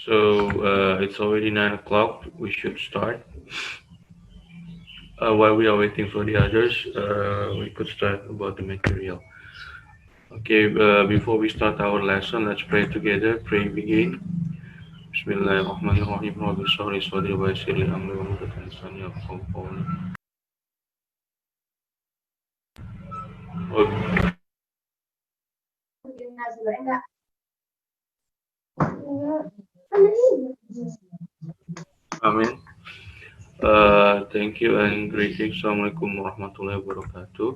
It's already 9 o'clock. We should start. While we are waiting for the others, we could start about the material. Okay, before we start our lesson, let's pray together. Pray begin. Bismillahirrahmanirrahim. Rabbi sholli sadri wa yassir li amri wa hlul lisani yafqahu qawli. Oh, Amin. Thank you and greetings. Assalamualaikum warahmatullahi wabarakatuh.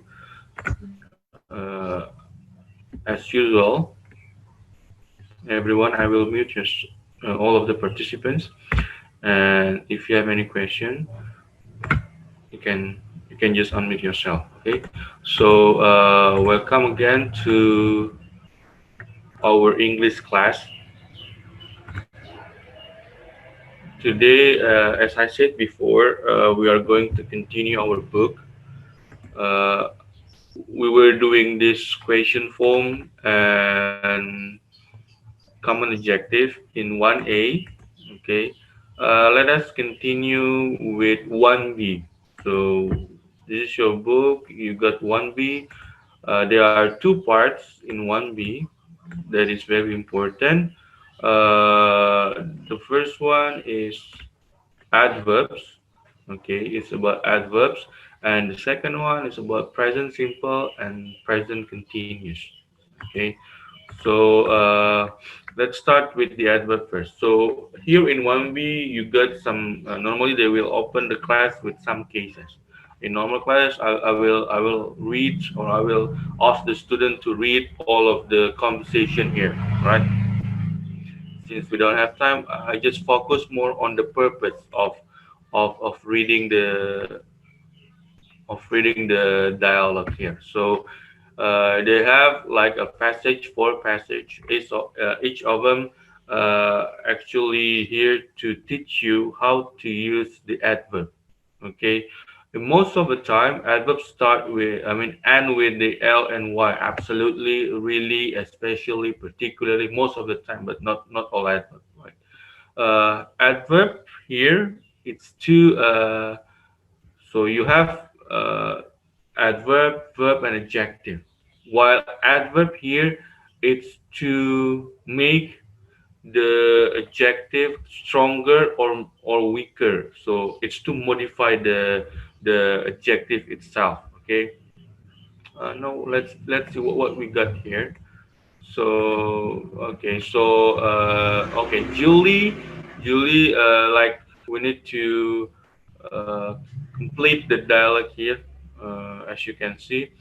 Uh, as usual, everyone, I will mute just all of the participants. And if you have any question, you can you can just unmute yourself. Okay. So welcome again to our English class. Today, as I said before, we are going to continue our book. Uh, we were doing this question form and common objective in 1A. Okay. Let us continue with 1B. So this is your book. You got 1B. There are two parts in 1B that is very important. The first one is adverbs. Okay, it's about adverbs, and the second one is about present simple and present continuous. Okay, so let's start with the adverb first. So here in 1B, you got some. Normally, they will open the class with some cases. In normal class, I will read or I will ask the student to read all of the conversation here, right? Since we don't have time, I just focus more on the purpose of reading the dialogue here. So they have like a passage, four passage. Each of them actually here to teach you how to use the adverb. Okay. Most of the time, adverbs start with, I mean, end with the L and Y. Absolutely, really, especially, particularly, most of the time, but not all adverbs. Right. Adverb here, it's two. So you have adverb, verb, and adjective. While adverb here, it's to make the adjective stronger or weaker. So it's to modify the adjective itself. Okay. Now let's see what we got here. So okay, so okay, Julie, like we need to complete the dialogue here. As you can see,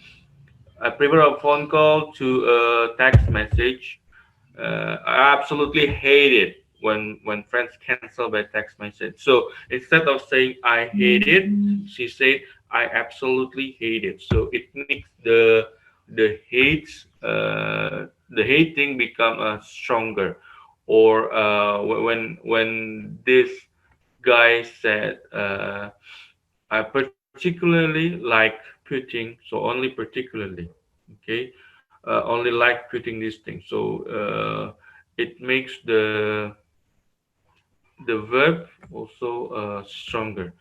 I prefer a phone call to a text message. I absolutely hate it when friends cancel by text message. So instead of saying I hate it, she said I absolutely hate it. So it makes the hating become stronger. Or when this guy said I particularly like putting, so only particularly, okay, only like putting these things. So it makes the verb also stronger.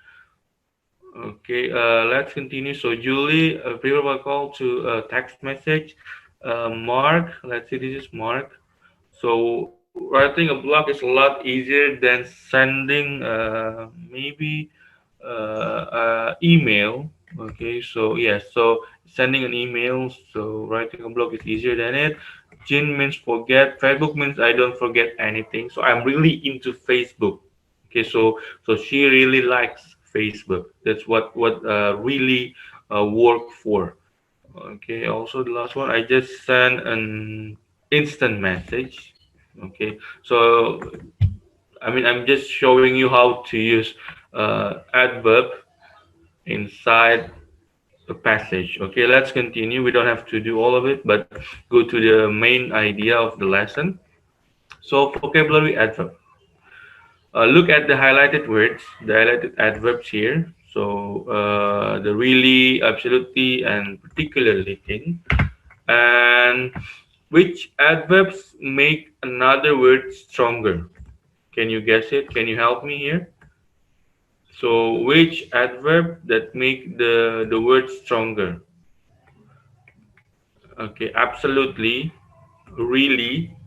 Okay, let's continue. So Julie, prefer call to text message. Mark, let's see, this is Mark. So writing a blog is a lot easier than sending maybe email. Okay, so yes, so sending an email. So writing a blog is easier than it. Jin means forget. Facebook means I don't forget anything. So I'm really into Facebook. Okay, so she really likes Facebook. That's what really work for. Okay, also the last one, I just sent an instant message. Okay, so I mean, I'm just showing you how to use adverb inside a passage. Okay, let's continue. We don't have to do all of it, but go to the main idea of the lesson. So, vocabulary adverb. Look at the highlighted words, the highlighted adverbs here. So, the really, absolutely, and particularly thing. And which adverbs make another word stronger. Can you guess it? Can you help me here? So which adverb that make the word stronger? Okay, absolutely, really.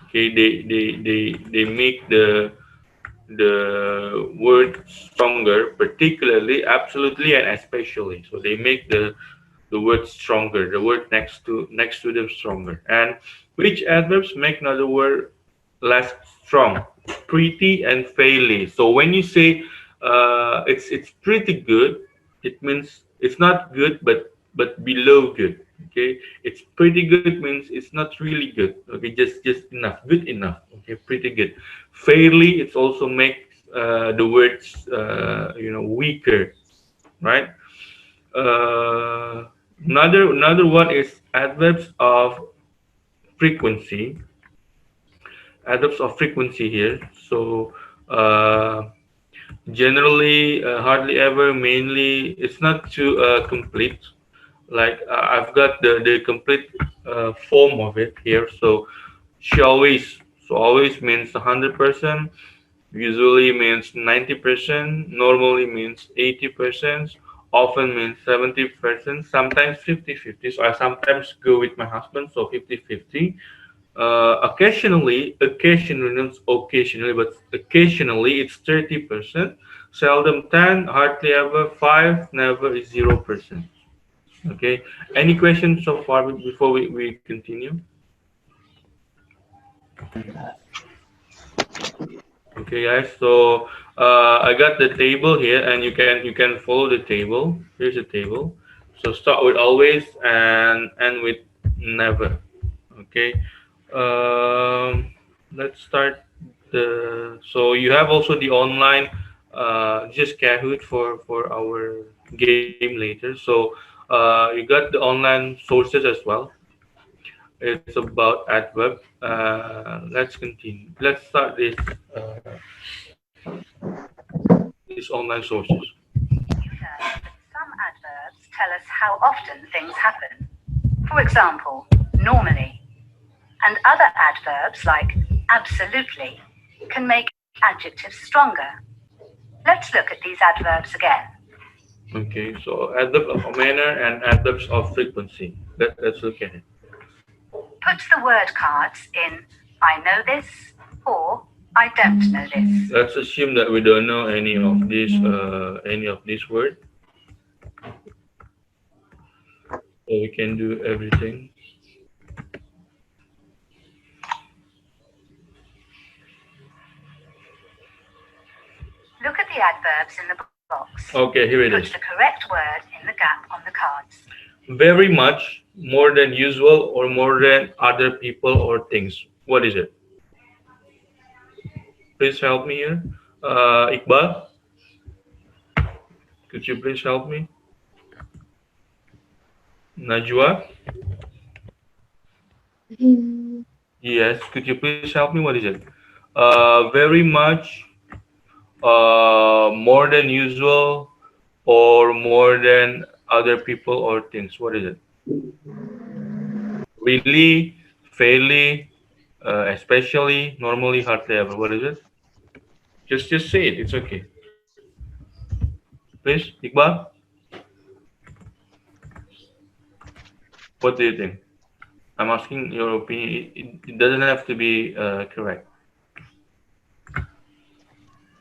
Okay, they make the word stronger, particularly, absolutely, and especially. So they make the word stronger, the word next to them stronger. And which adverbs make another word less strong? Pretty and fairly. So when you say it's pretty good, it means it's not good, but below good. Okay, it's pretty good means it's not really good. Okay, just enough, good enough. Okay, pretty good. Fairly, it also makes the words weaker, right? Another one is frequency adverbs of frequency here. So generally, hardly ever, mainly, it's not too complete. Like I've got the complete form of it here. So she always, so always means 100%, usually means 90%, normally means 80%, often means 70%, sometimes 50-50. So I sometimes go with my husband, so 50-50. Occasionally, not occasionally, but occasionally it's 30%. Seldom 10, hardly ever 5, never is 0%. Okay. Any questions so far before we continue? Okay, guys. So I got the table here, and you can follow the table. Here's the table. So start with always and end with never. Okay. Let's start the. So you have also the online, just Kahoot for our game later. So you got the online sources as well. It's about adverb. Let's continue. Let's start these online sources. You've heard that some adverbs tell us how often things happen. For example, normally. And other adverbs like absolutely can make adjectives stronger. Let's look at these adverbs again. Okay, so adverb of manner and adverbs of frequency. Let's look at it. Put the word cards in I know this or I don't know this. Let's assume that we don't know any of these words, so we can do everything. Look at the adverbs in the box. Okay, here it Put is. the correct word in the gap on the cards. Very much, more than usual, or more than other people or things. What is it? Please help me here. Iqbal, could you please help me? Najwa, yes, could you please help me? What is it? Very much, more than usual, or more than other people or things. What is it? Really, fairly, especially, normally, hardly ever. What is it? Just say it. It's okay. Please, Iqbal, what do you think? I'm asking your opinion. It doesn't have to be correct.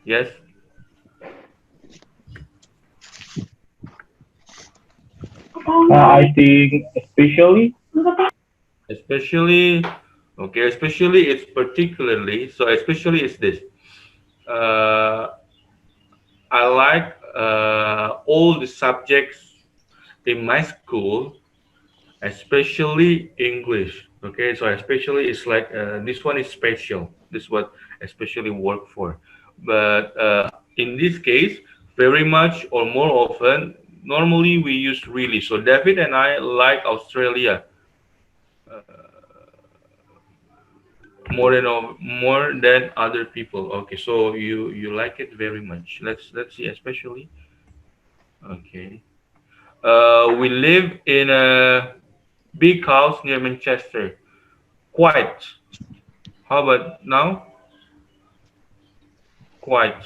Yes, I think especially. especially. Okay, especially it's particularly. So especially is this. Uh, I like all the subjects in my school, especially English. Okay, so especially it's like this one is special. This is what especially work for. But in this case, very much or more often, normally we use really. So David and I like Australia more than other people. Okay, so you like it very much. Let's see, especially. Okay. We live in a big house near Manchester. Quite. How about now? Quite.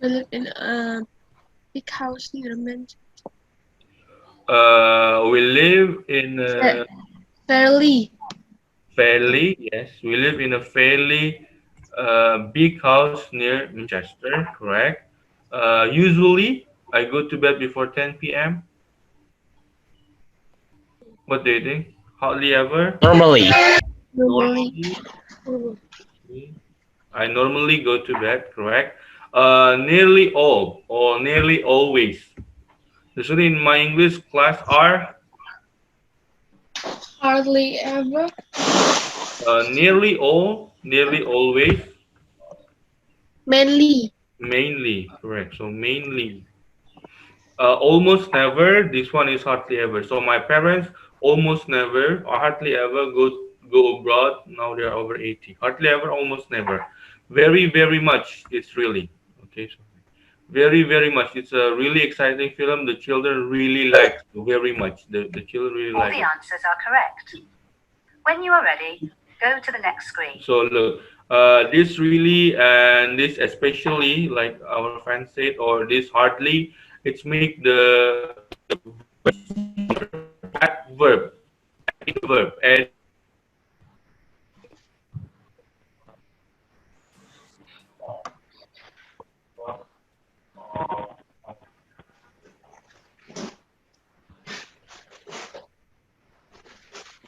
We live in a big house near a mansion. We live in Fa- a Fairly. fairly, yes, we live in a fairly big house near Manchester, correct? Usually, I go to bed before 10 p.m. What do you think? Hardly ever. Normally. Normally. Normally, I normally go to bed, correct? Nearly all or nearly always. Usually in my English class are Hardly ever. nearly all, nearly always, Mainly. mainly, correct. So mainly, almost never. This one is hardly ever. So my parents almost never or hardly ever go abroad. Now they are over 80. Hardly ever, almost never. Very very much. It's really okay. So very very much. It's a really exciting film. The children really like it very much. The children really All like the it. answers are correct. When you are ready, go to the next screen. So look, this really and this especially, like our friend said, or this hardly, it's make the verb stronger. Adverb, adding a verb, adding a verb.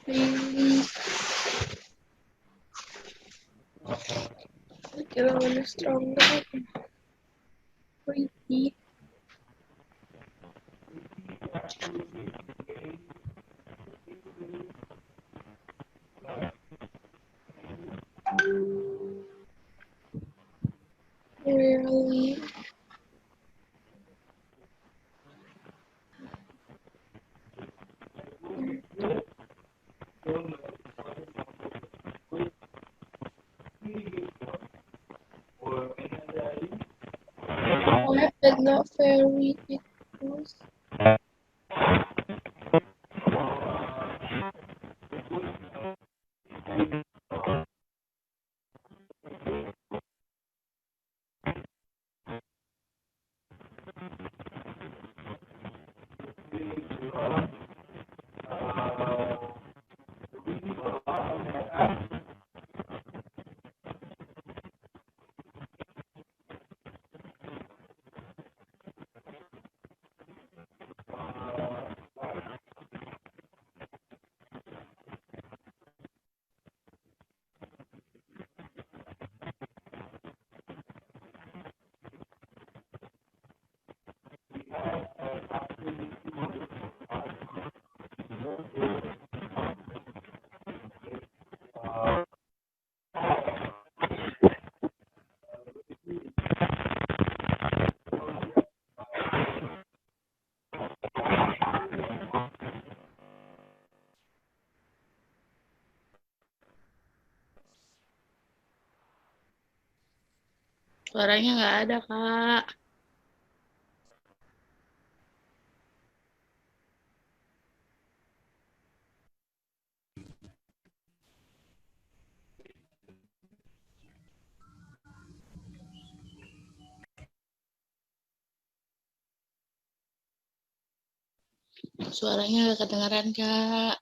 Mainly. Kailangan na stronger. Pretty. Rarely. What but not very. It was. Suaranya nggak ada, Kak. Suaranya nggak kedengeran, Kak.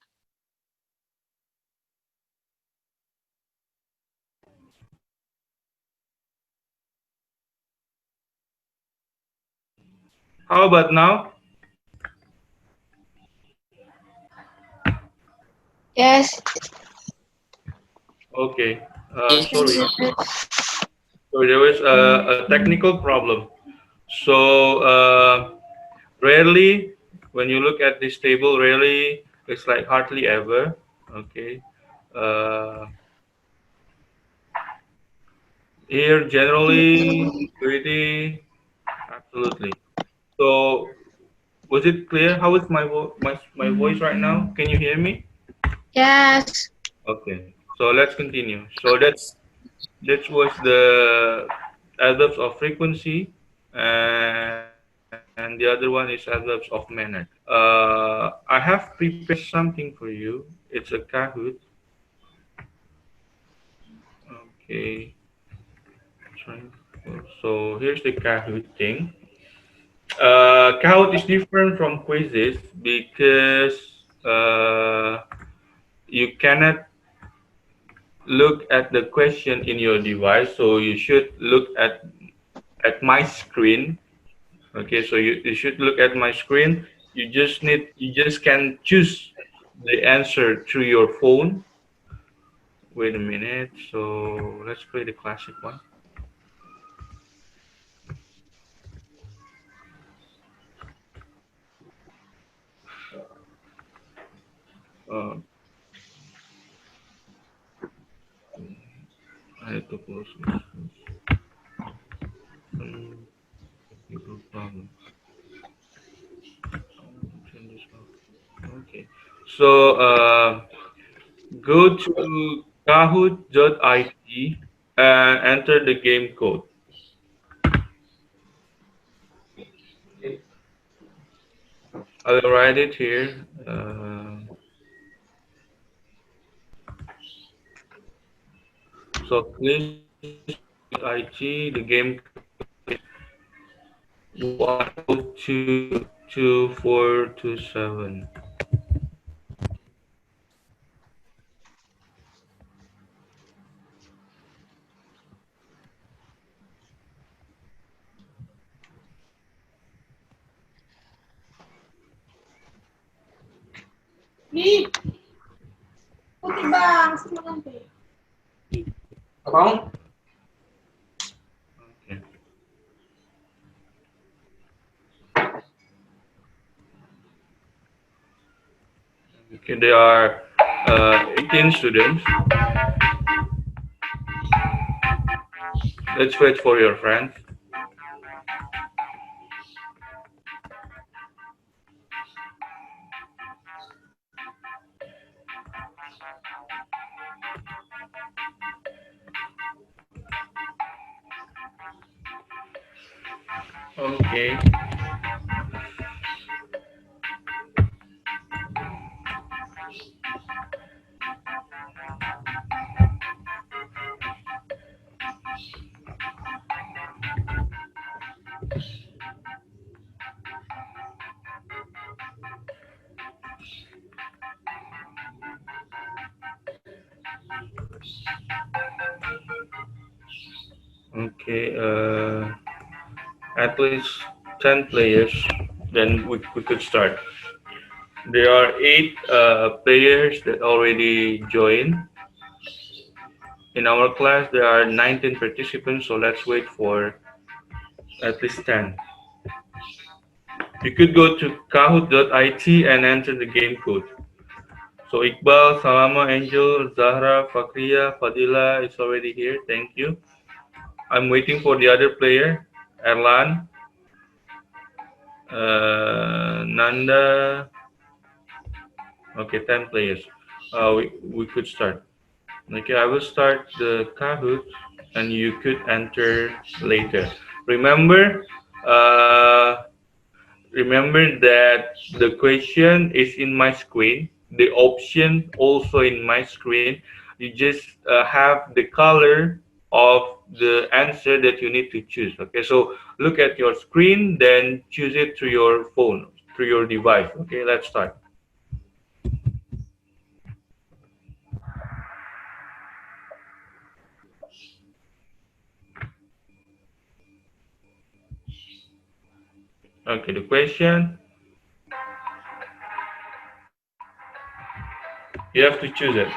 How about now? Yes. Okay. Can Sorry. you repeat? So there was a technical problem. So rarely, when you look at this table, rarely it's like hardly ever. Okay. Uh, Here generally pretty absolutely. So was it clear? How is my voice right now? Can you hear me? Yes. Okay. So let's continue. So that was the adverbs of frequency, and the other one is adverbs of manner. I have prepared something for you. It's a Kahoot. Okay. Try close. So here's the Kahoot thing. Kahoot is different from quizzes because you cannot look at the question in your device. So you should look at my screen. Okay, so you should look at my screen. You just can choose the answer through your phone. Wait a minute. So let's play the classic one. Uh, I have to close this. Technical problem. Turn this off. Okay. So go to kahoot.it and enter the game code. I'll write it here. So please IT. The game code is 10222427. Nih, putih bang, semalam teh. Abang? Okay. Okay, there are 18 students. Let's wait for your friends. Okay. Okay. At least 10 players. Then we could start. There are 8 players that already joined. In our class, there are 19 participants, so let's wait for at least 10. You could go to kahoot.it and enter the game code. So Iqbal, Salama, Angel, Zahra, Fakria, Fadila is already here. Thank you. I'm waiting for the other player, Erlan, Nanda. Okay, 10 players. We could start. Okay, I will start the Kahoot and you could enter later. Remember, uh, remember that the question is in my screen, the option also in my screen. You just have the color of the answer that you need to choose. Okay, so look at your screen, then choose it through your phone, through your device. Okay, let's start. Okay, the question, you have to choose it.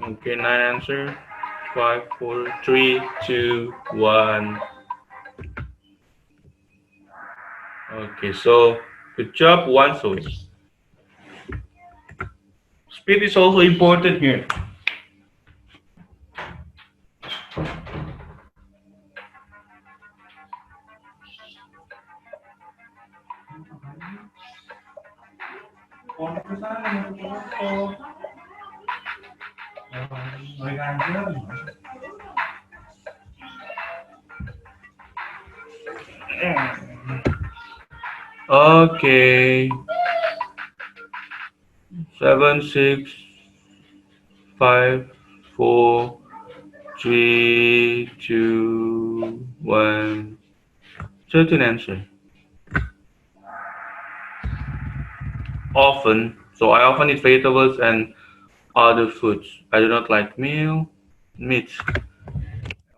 Okay, nine answer. Five, four, three, two, one. Okay, so good job, one so speed is also important here. Okay, 7, 6, 5, 4, 3, 2, 1. Certain answer. Often. So I often eat vegetables and other foods. I do not like meat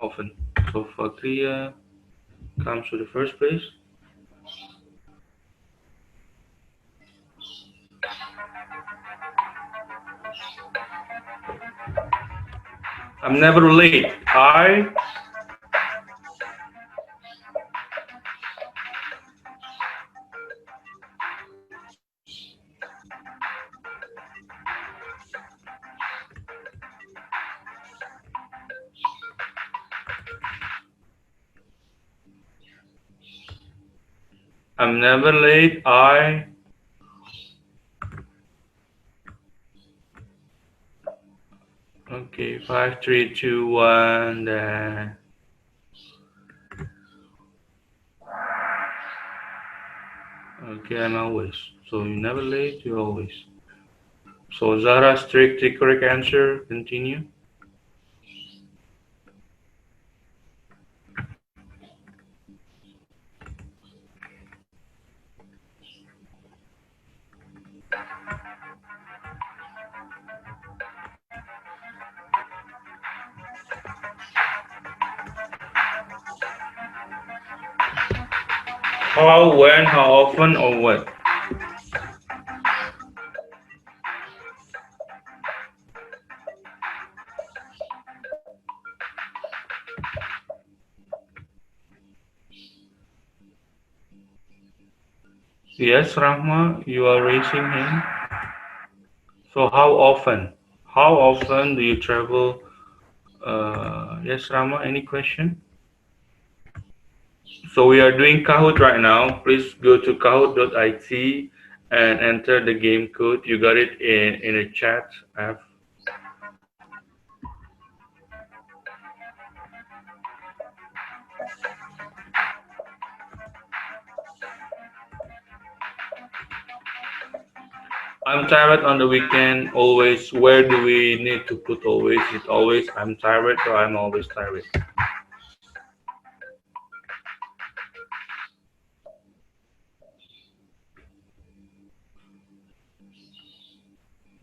often. So Fakria comes to the first place. I'm never late. I'm never late. Okay, 5, 3, 2, 1. Okay, I'm always. So you never late. You always. So Zara, strictly correct answer. Continue. How, when, how often, or what? Yes, Rahma, you are raising hand. So how often? How often do you travel? Yes, Rama, any question? So we are doing Kahoot right now. Please go to kahoot.it and enter the game code. You got it in a chat app. I'm tired on the weekend. Always. Where do we need to put always? It always. I'm tired, so I'm always tired.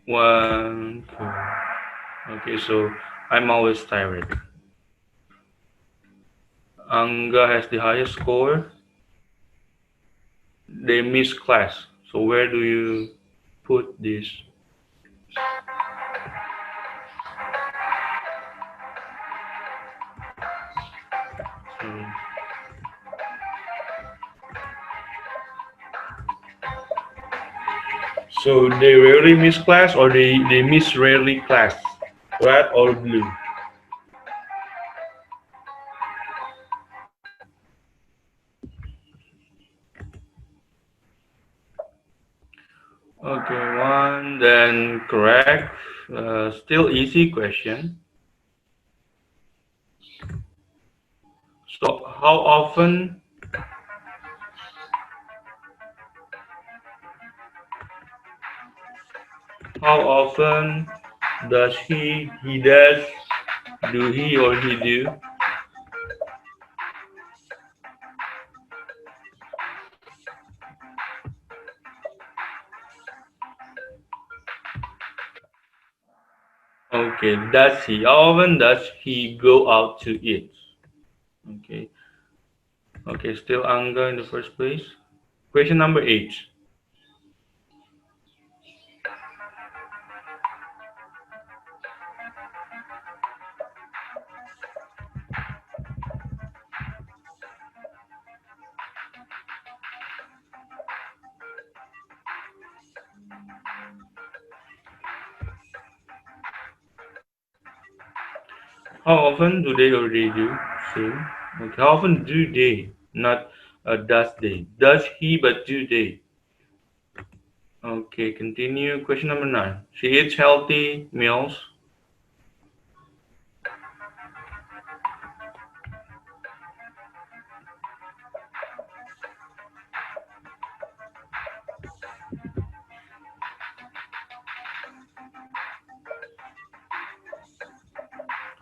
One, two. Okay, so I'm always tired. Anga has the highest score. They miss class. So where do you put this? So, so they rarely miss class, or they miss rarely class. Red or blue? Okay, one, then correct. Still easy question. So how often does he does, do he or he do? Okay, does he? How often does he go out to eat? Okay, okay, still Anga in the first place. Question number 8. How often do they already do? Same. Okay, how often do they? Not does they. Does he, but do they? Okay, continue. Question number 9. She eats healthy meals.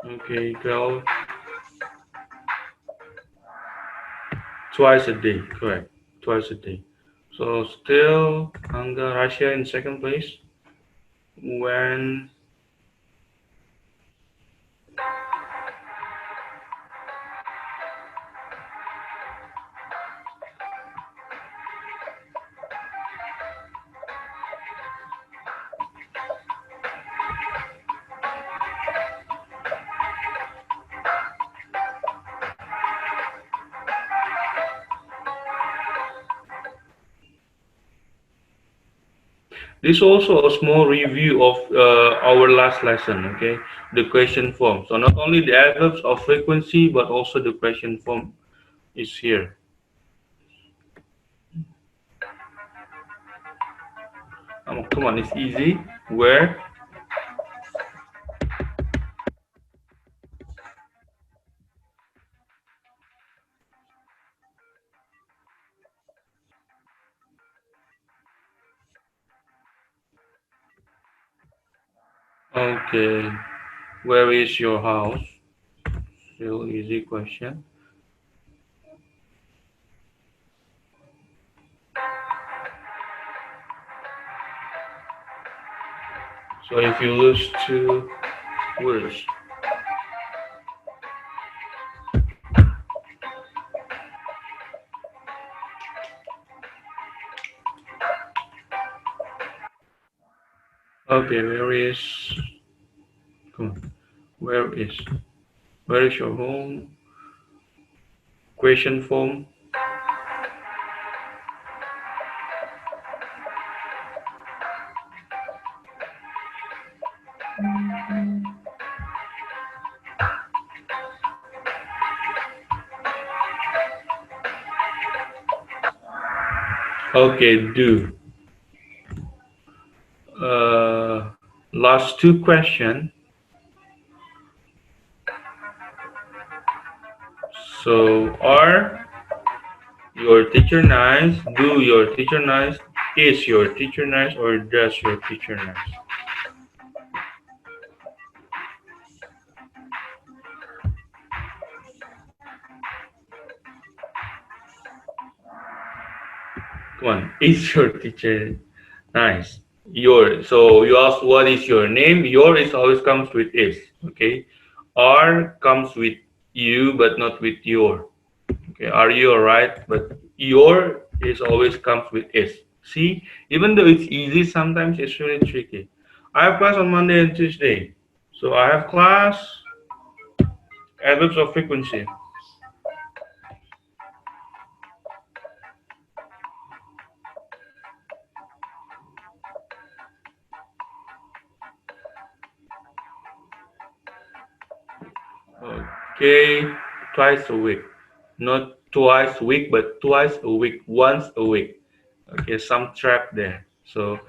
Okay, girl, twice a day, correct. Twice a day. So still Anga Russia in second place. When this is also a small review of our last lesson. Okay, the question form. So not only the adverbs of frequency, but also the question form is here. Come on, it's easy. Where? Okay, where is your house? Still easy question. So if you lose two words, okay, come on, where is, where is your home? Question form. Okay, do. Uh, last two question. So are your teacher nice? Do your teacher nice? Is your teacher nice or does your teacher nice? Come on, is your teacher nice? Your, so you ask what is your name? Your is always comes with is. Okay. Are comes with you but not with your. Okay. Are you alright? But your is always comes with is. See, even though it's easy, sometimes it's really tricky. I have class on Monday and Tuesday. So I have class adverbs of frequency. Okay, twice a week. Not twice a week, but twice a week, once a week. Okay, some trap there. So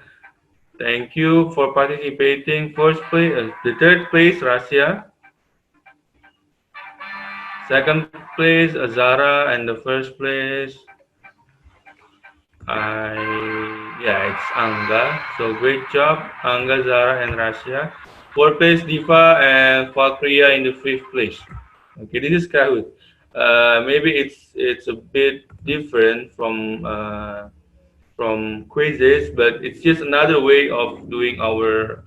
thank you for participating. First place, the third place, Rasya. Second place, Azara, and the first place, it's Anga. So great job, Anga, Zara, and Rasya. Fourth place, Diva and Fakria in the fifth place. Okay, this is Kahoot. Maybe it's a bit different from quizzes, but it's just another way of doing our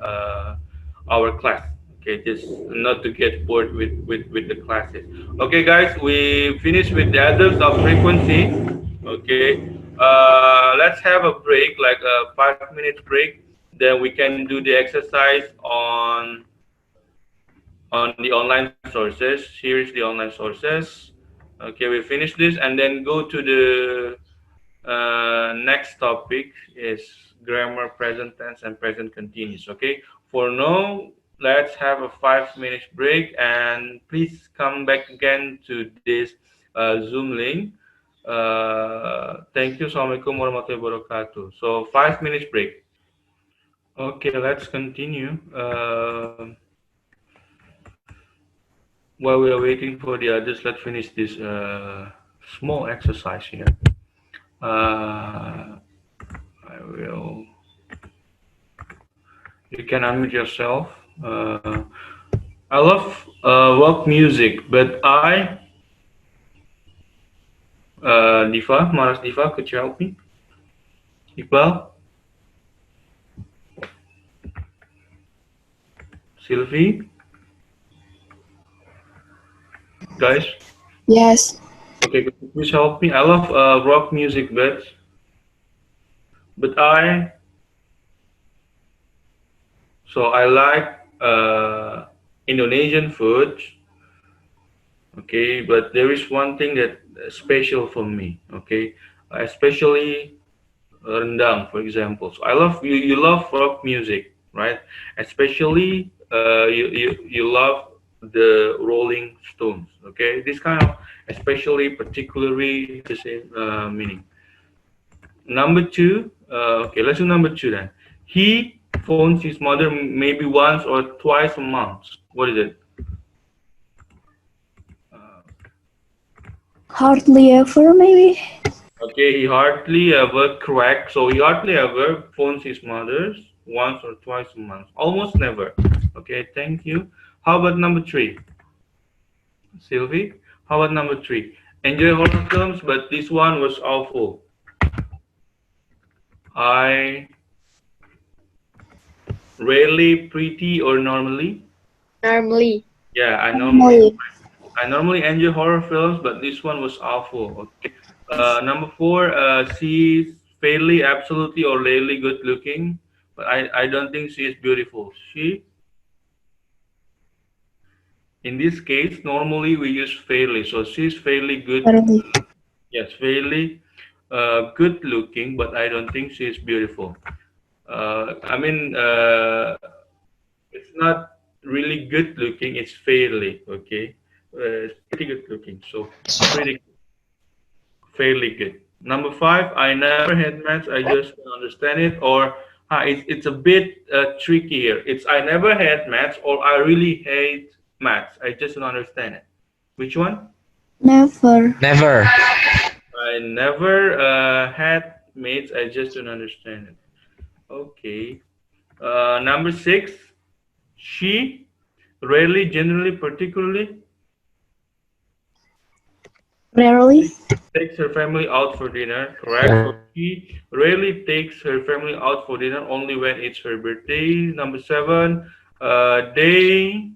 class. Okay, just not to get bored with the classes. Okay, guys, we finished with the others of frequency. Okay, let's have a break, like a 5 minutes break. Then we can do the exercise on the online sources. Here is the online sources. Okay, we finish this and then go to the next topic is grammar, present tense, and present continuous. Okay. For now, let's have a 5 minutes break, and please come back again to this Zoom link. Thank you. Assalamualaikum warahmatullahi wabarakatuh. So 5 minutes break. Okay, let's continue. While we are waiting for the others, let's finish this small exercise here. I will. You can unmute yourself. I love rock music, but Diva, Maras Diva, could you help me? Iqbal, Sylvie, guys. Yes. Okay, could you please help me? I love rock music, but I like Indonesian food. Okay, but there is one thing that special for me. Okay, especially rendang, for example. So I love you. You love rock music, right? Especially you love the Rolling Stones. Okay, this kind of especially particularly has the same meaning. Number two. Okay, let's do number two then. He phones his mother maybe once or twice a month. What is it? Uh, Hardly ever, maybe. Okay, he hardly ever correct. So he hardly ever phones his mother once or twice a month. Almost never. Okay, thank you. How about number three, Sylvie? How about number three? Enjoy horror films, but this one was awful. I rarely, pretty, or normally. Normally. Yeah, Normally. I normally enjoy horror films, but this one was awful. Okay. Number four, she's fairly, absolutely, or rarely good looking, but I don't think she is beautiful. In this case, normally we use fairly, so she's fairly good. Fairly. Yes, fairly good looking, but I don't think she is beautiful. I mean, it's not really good looking. It's fairly okay. It's pretty good looking, so pretty fairly good. Number five, I never had maths. I just don't understand it. Or it's a bit trickier. It's I never had maths, or I really hate maths. I just don't understand it. Which one? Never. Never. I never had maths. I just don't understand it. Okay. Number six, she rarely, generally, particularly Rarely. takes her family out for dinner, correct? So Yeah. she rarely takes her family out for dinner, only when it's her birthday. Number seven, they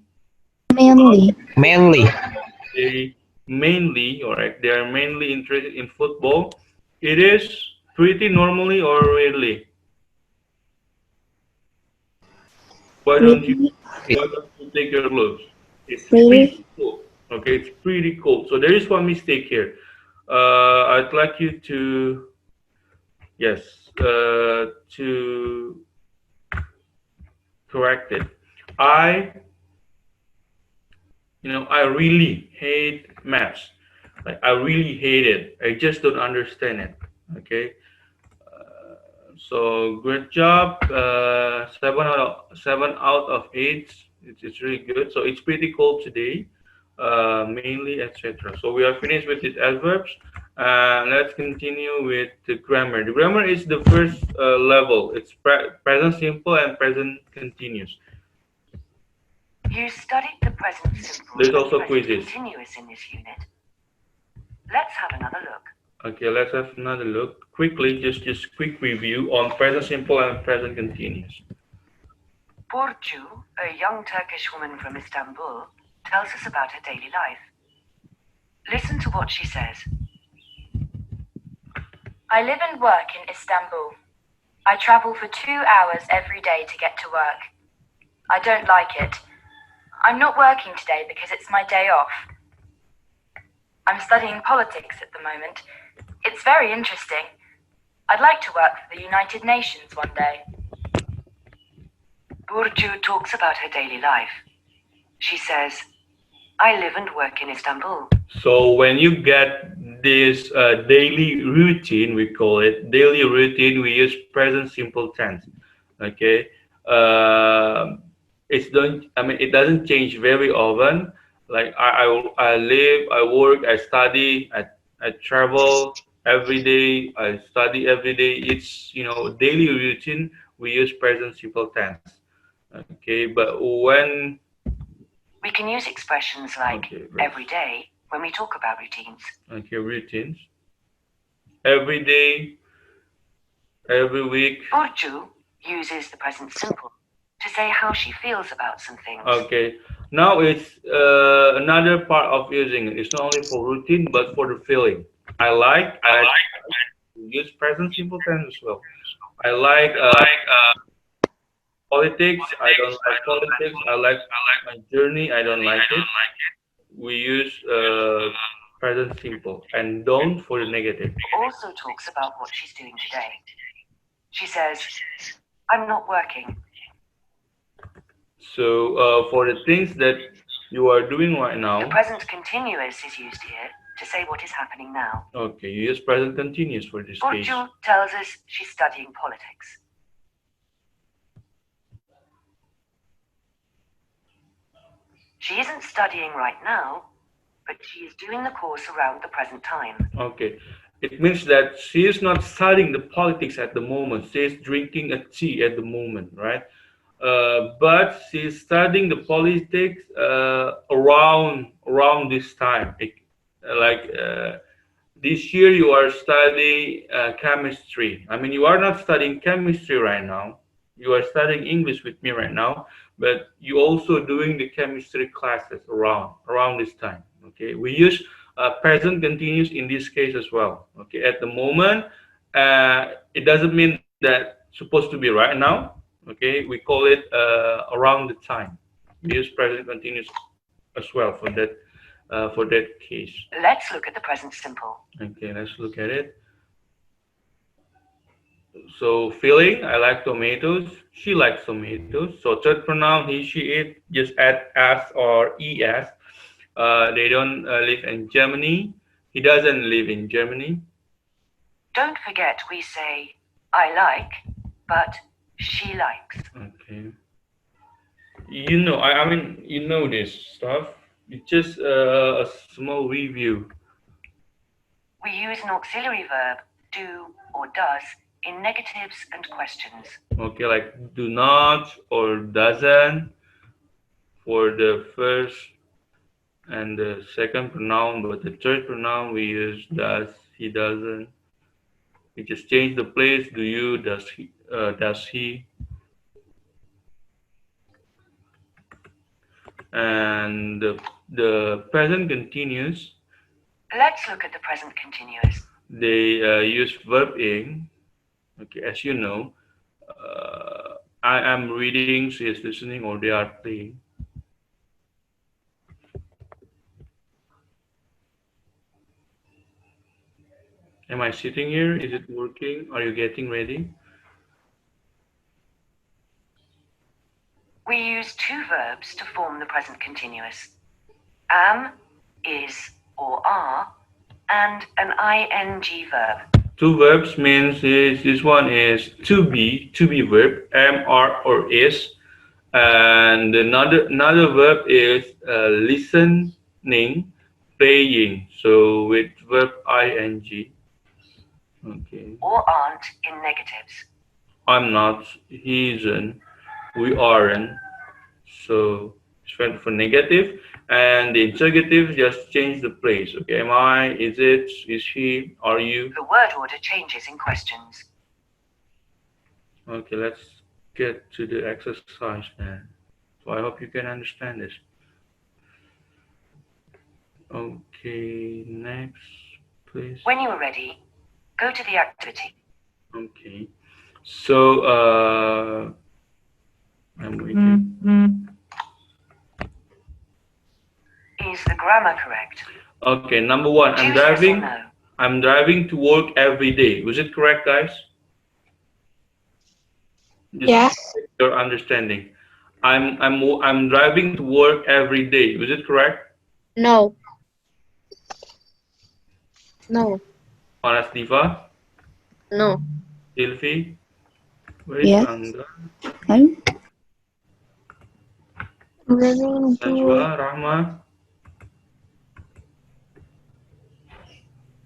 Mainly. Mainly. they mainly, all right, they are mainly interested in football. It is pretty normally or rarely. Why don't you Really. why don't you take your clothes? It's pretty Really. cold. Okay, it's pretty cold. So there is one mistake here. I'd like you to yes to correct it. I I really hate maps. Like I really hate it. I just don't understand it. Okay. So great job. Seven out of 8. It's really good. So it's pretty cold today, mainly etc. So we are finished with these adverbs. Let's continue with the grammar. The grammar is the first level. It's present simple and present continuous. You studied the present simple There's and also present quizzes. continuous in this unit. Let's have another look. Okay, let's have another look. Quickly, just quick review on present simple and present continuous. Burcu, a young Turkish woman from Istanbul, tells us about her daily life. Listen to what she says. I live and work in Istanbul. I travel for 2 hours every day to get to work. I don't like it. I'm not working today because it's my day off. I'm studying politics at the moment. It's very interesting. I'd like to work for the United Nations one day. Burcu talks about her daily life. She says, I live and work in Istanbul. So when you get this daily routine, we call it daily routine. We use present simple tense. Okay, uh, it's don't. I mean, it doesn't change very often. Like I live, I work, I study, I travel every day. I study every day. It's daily routine. We use present simple tense. Okay, but We can use expressions like Okay, every day when we talk about routines. okay, routines. Every day, every week. Burcu uses the present simple to say how she feels about some things. Okay. Now it's another part of using it. It's not only for routine, but for the feeling. I use present simple tense as well. I like politics. I don't like politics. I like my journey. I don't like it. We use present simple and don't for the negative. Also talks about what she's doing today. She says, I'm not working. So for the things that you are doing right The now, present continuous is used here to say what is happening now. okay, you use present continuous for this case. Burcu tells us she's studying politics. She isn't studying right now, but she is doing the course around the present time. Okay, it means that she is not studying the politics at the moment. She is drinking a tea at the moment, right? But she's studying the politics around this time. Like this year, you are studying chemistry. I mean, you are not studying chemistry right now. You are studying English with me right now, but you also doing the chemistry classes around this time. Okay, we use present continuous in this case as well. Okay, at the moment, it doesn't mean that supposed to be right now. Okay, we call it around the time. We use present continuous as well for that case. Let's look at the present simple. Okay, let's look at it. So feeling, I like tomatoes. She likes tomatoes. So third pronoun, he, she, it, just add as or es. They don't live in Germany. He doesn't live in Germany. Don't forget we say, I like, but she likes. Okay. You know, I mean, you know this stuff. It's just a small review. We use an auxiliary verb, do or does, in negatives and questions. Okay, like do not or doesn't for the first and the second pronoun, but the third pronoun we use does, he doesn't. We just change the place. Do you? Does he? Does he? And the present continuous. Let's look at the present continuous. They use verb ing. Okay, as you know, I am reading. She is listening, or they are playing. Am I sitting here? Is it working? Are you getting ready? We use two verbs to form the present continuous. Am, is, or are, and an ing verb. Two verbs means this one is to be verb, am, are, or is, and another verb is listening, playing. So with verb ing. Okay. Or aren't in negatives. I'm not. He isn't. We aren't. So it's for negative, and the interrogative just change the place. Okay. Am I? Is it? Is he? Are you? The word order changes in questions. Okay. Let's get to the exercise then. So I hope you can understand this. Okay. Next, please. When you are ready, go to the activity. Okay. So I'm waiting. Is the grammar correct? Okay, number one, Choose yes or no. I'm driving to work every day. Was it correct, guys? Just Yes. your understanding. I'm driving to work every day. Was it correct? No. No. Anas Diva, No. Sylvie, where is Yes. Angga? I'm Driving to Najwa, Rahma.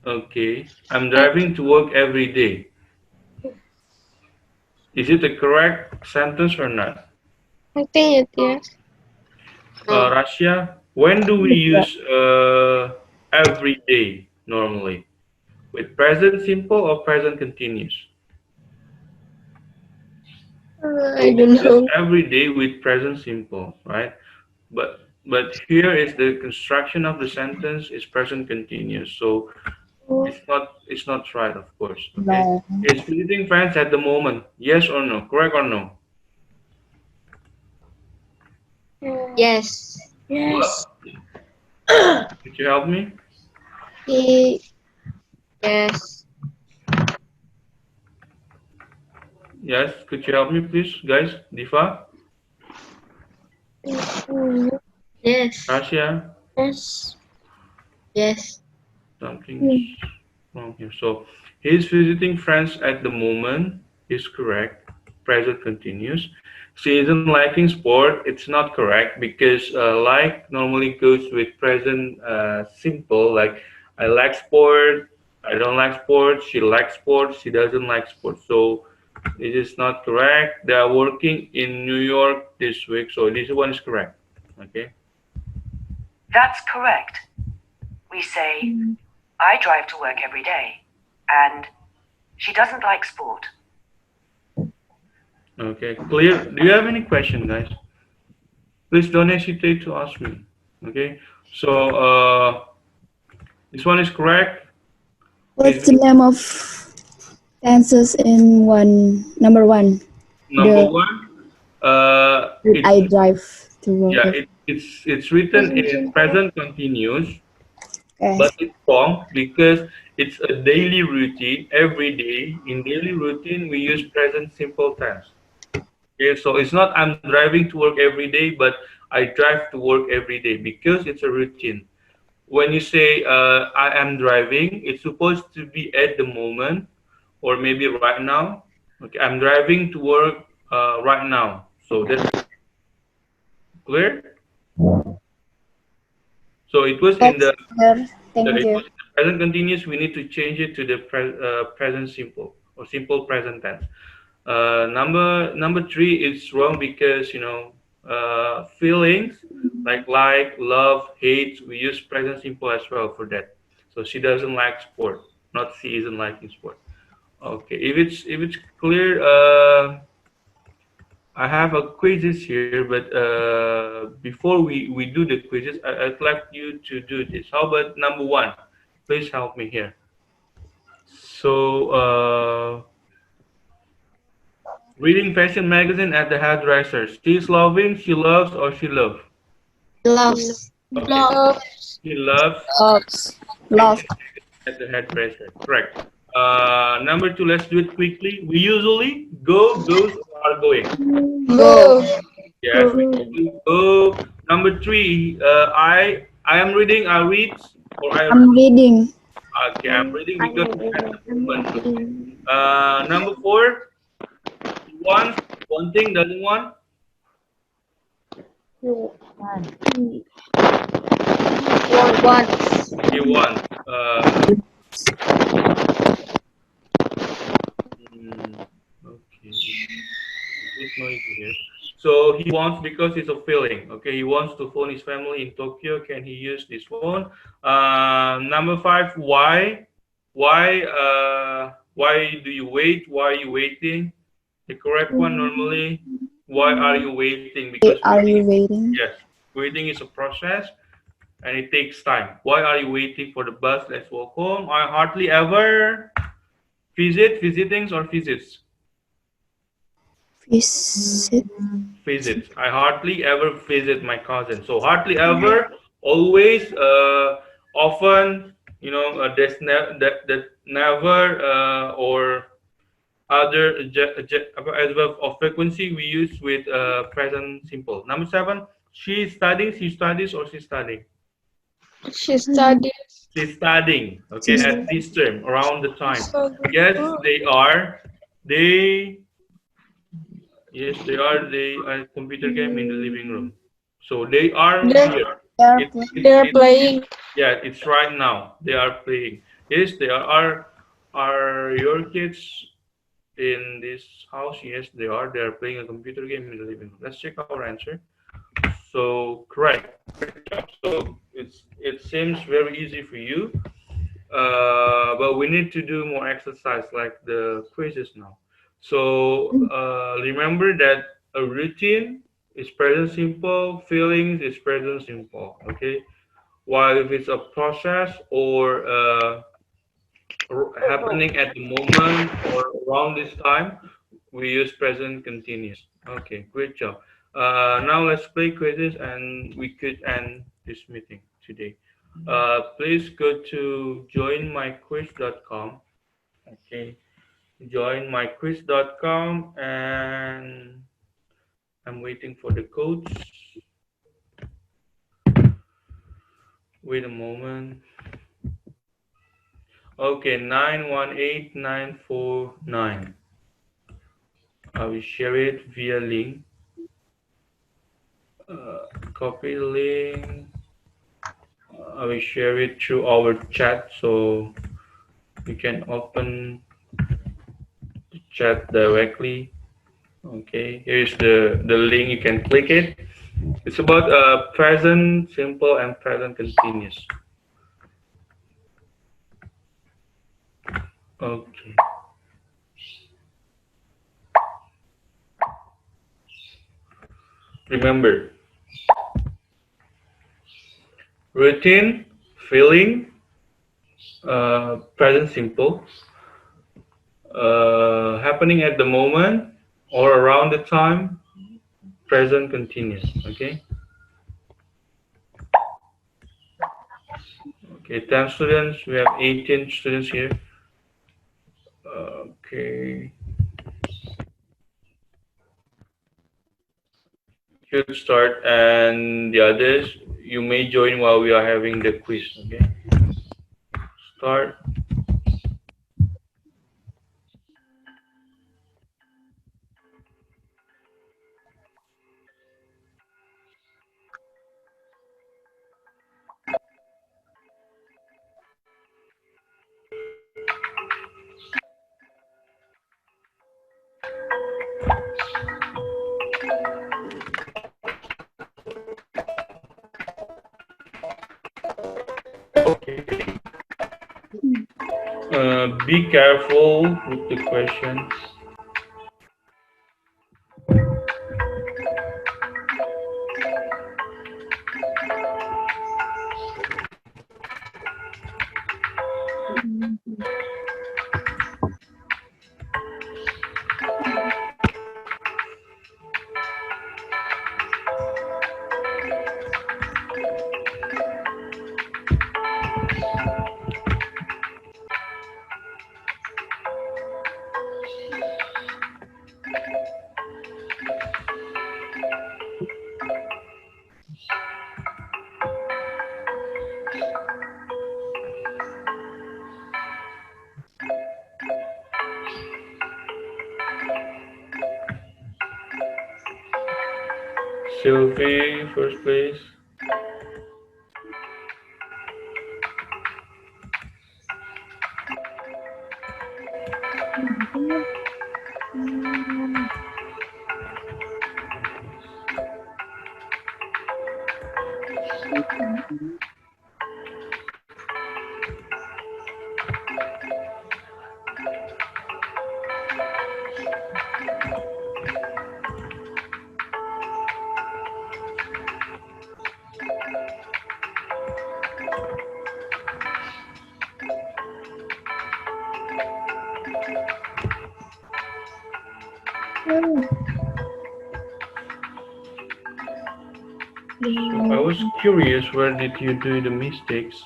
Okay, I'm driving to work every day. Is it a correct sentence or not? I think it yes. Russia, when do we Yeah. use every day normally? With present simple or present continuous? I So we don't use know. every day with present simple, right? But here is the construction of the sentence is present continuous. So it's not right, of course. Okay. No. Is visiting friends at the moment? Yes or no? Correct or no? Yes. What? Yes. Could you help me? He, yes. Yes. Could you help me, please, guys? Diva, Yes. Russia. Yes. Yes. Something's wrong here. So he's visiting friends at the moment is correct. Present continuous. She isn't liking sport. It's not correct because like normally goes with present simple. Like I like sport. I don't like sport. She likes sport. She doesn't like sport. So it is not correct. They are working in New York this week. So this one is correct. Okay. That's correct. We say, I drive to work every day, and she doesn't like sport. Okay. Clear. Do you have any question, guys? Please don't hesitate to ask me. Okay, so this one is correct. What's Is the name of answers in number one? number The one. It's I drive to work. yeah, it's written in present continuous, Okay. but it's wrong because it's a daily routine. Every day in daily routine we use present simple tense. Okay, so it's not I'm driving to work every day, but I drive to work every day because it's a routine. When you say I am driving, it's supposed to be at the moment or maybe right now. Okay, I'm driving to work right now. So that's clear. So it was in That's the clear. Thank it you. was in the present continuous. We need to change it to the present simple or simple present tense. Number three is wrong because feelings like love hate we use present simple as well for that. So she doesn't like sport, not she isn't liking sport. Okay, if it's clear, I have a quizzes here, but before we do the quizzes, I'd like you to do this. How about number one? Please help me here. So reading fashion magazine at the hairdresser. She's loving, she loves, or she loves. Loves. Okay, she loves Loves. Love. fashion at the hairdresser. Correct. Number two, let's do it quickly. We usually go, goes, or are going. Go. Yes, we usually go. Number three, I am reading. I read, or I read. I'm reading. Okay, I'm reading because it's at the moment. Okay. Number four, he wants one thing, doesn't want. Once. He wants. Okay, it's noisy here. So he wants because it's a feeling. Okay, he wants to phone his family in Tokyo. Can he use this phone? Number five, why? Why do you wait? Why are you waiting? The correct one normally. Why are you waiting? Because Are waiting. you waiting? Yes, waiting is a process and it takes time. Why are you waiting for the bus? Let's walk home. I hardly ever visitings or visits. Visit. Visits. I hardly ever visit my cousin. So hardly ever, always, often, there's that never, or other adverb of frequency we use with present simple. Number seven, she is studying, she studies, or she's studying. She studies. She's studying. Okay, Sis- at this term, around the time. Yes, they are. They Yes, they are. They are computer game in the living room. So they are They here. Are It, it, they're it, playing. yeah, it's right now. They are playing. Yes, they are. Are your kids in this house? Yes, they are. They are playing a computer game in the living room. Let's check our answer. So correct. Great job. So it seems very easy for you, but we need to do more exercise like the quizzes now. So remember that a routine is present simple, feelings is present simple. Okay. While if it's a process or happening at the moment or around this time, we use present continuous. Okay, great job. Now let's play quizzes and we could end this meeting today. Please go to joinmyquiz.com. Okay, joinmyquiz.com, and I'm waiting for the codes. Wait a moment. Okay, 918949. I will share it via link. Copy link. I will share it through our chat so you can open the chat directly. Okay, here's the link. You can click it. It's about present simple and present continuous. Okay. Remember, routine, feeling, present simple, happening at the moment or around the time, present continuous. Okay. Okay, 10 students. We have 18 students here. Okay. Should start, and the others, you may join while we are having the quiz. Okay. Start. Okay. Be careful with the questions. Sylvie, first place. I was curious, where did you do the mistakes?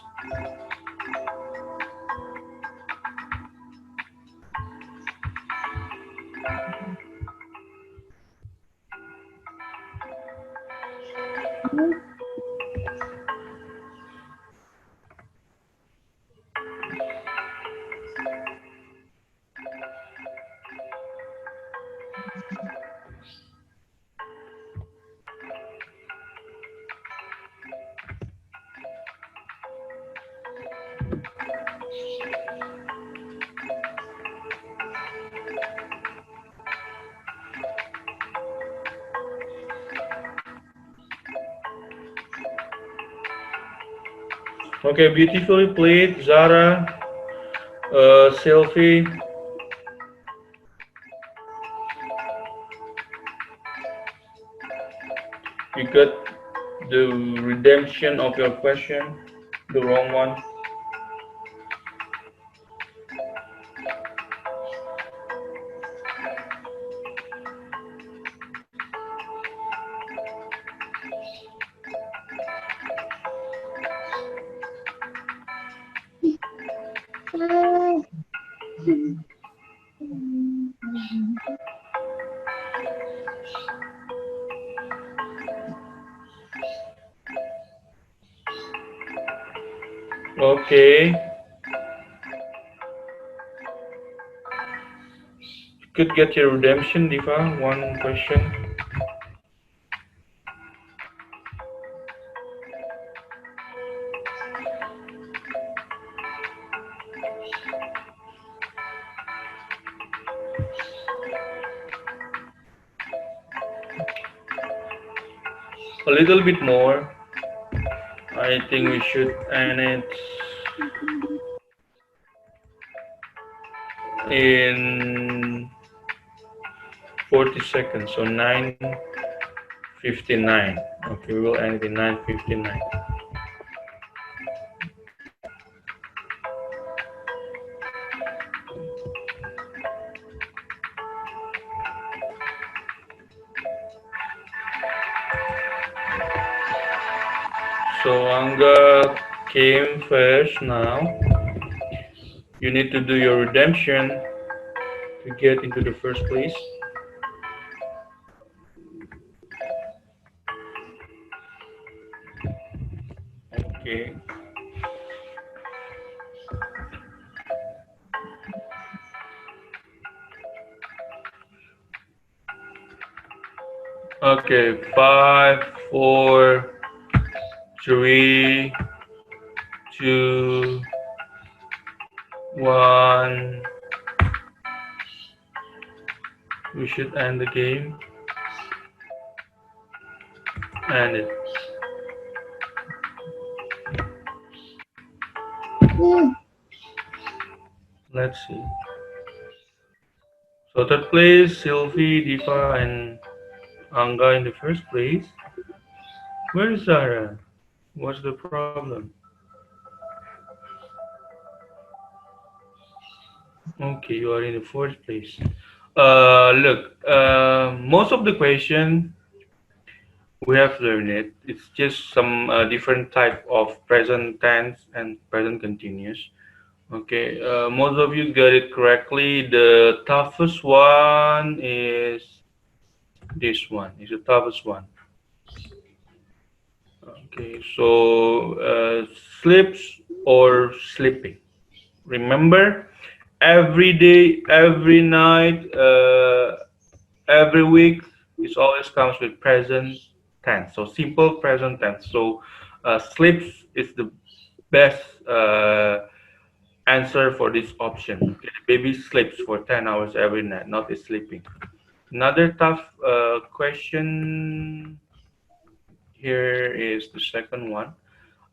Okay, beautifully played, Zara, Sylvie. You got the redemption of your question, the wrong one. Okay, you could get your redemption, Diva. One question. A little bit more. I think we should end it in 40 seconds. So 9:59. Okay, we will end it in 9:59. So Anga came first now. You need to do your redemption to get into the first place. Okay. Okay, 5, 4, 3, 2, 1. We should end the game. End it. Let's see. So third place, Sylvie, Diva, and Anga in the first place. Where is Zara? What's the problem? Okay, you are in the fourth place. Look, most of the question we have learned it. It's just some different type of present tense and present continuous. Okay, most of you got it correctly. The toughest one is this one. Is the toughest one. Okay, so slips or sleeping. Remember, every day, every night, every week, it always comes with present tense. So simple present tense. So slips is the best answer for this option. Okay, the baby sleeps for 10 hours every night, not is sleeping. Another tough question here is the second one.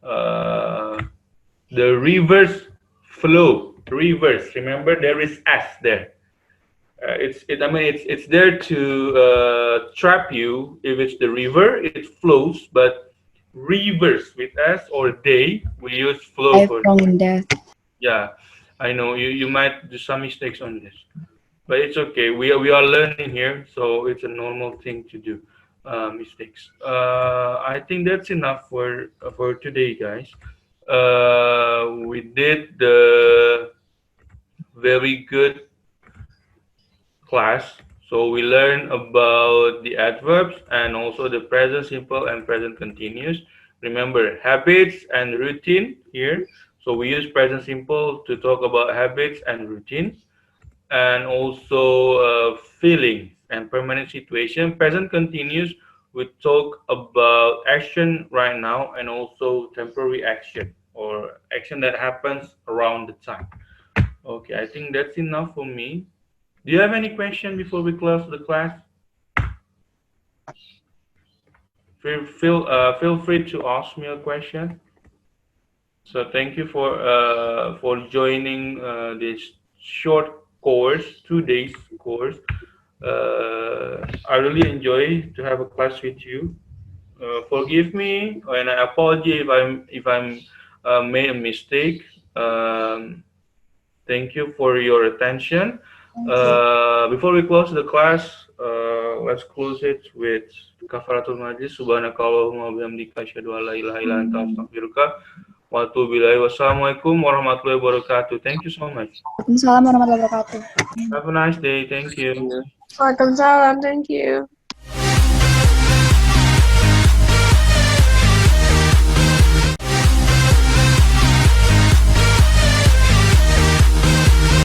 Uh, the reverse flow. Reverse. Remember, there is S there. I mean, it's there to trap you. If it's the river, it flows. But reverse with S or they, we use flow I'm for. wrong in that. Yeah, I know you might do some mistakes on this, but it's okay. We are learning here, so it's a normal thing to do mistakes. I think that's enough for today, guys. We did the very good class. So we learn about the adverbs and also the present simple and present continuous. Remember habits and routine here. So we use present simple to talk about habits and routine, and also feelings and permanent situation. Present continuous, we talk about action right now and also temporary action or action that happens around the time. Okay, I think that's enough for me. Do you have any question before we close the class? Feel free to ask me a question. So thank you for joining this short course, 2 days course. I really enjoy to have a class with you. Forgive me, and I apologize if I'm made a mistake. Um, Thank you for your attention. Thank you. Before we close the class, let's close it with kafaratul majlis. Subhanakallahumma wa bihamdika asyhadu an la ilaha illa anta astaghfiruka wa atubu ilaik. Wassalamualaikum warahmatullahi wabarakatuh. Thank you so much. Waalaikumsalam warahmatullahi wabarakatuh. Have a nice day. Thank you. Waalaikumsalam. Thank you.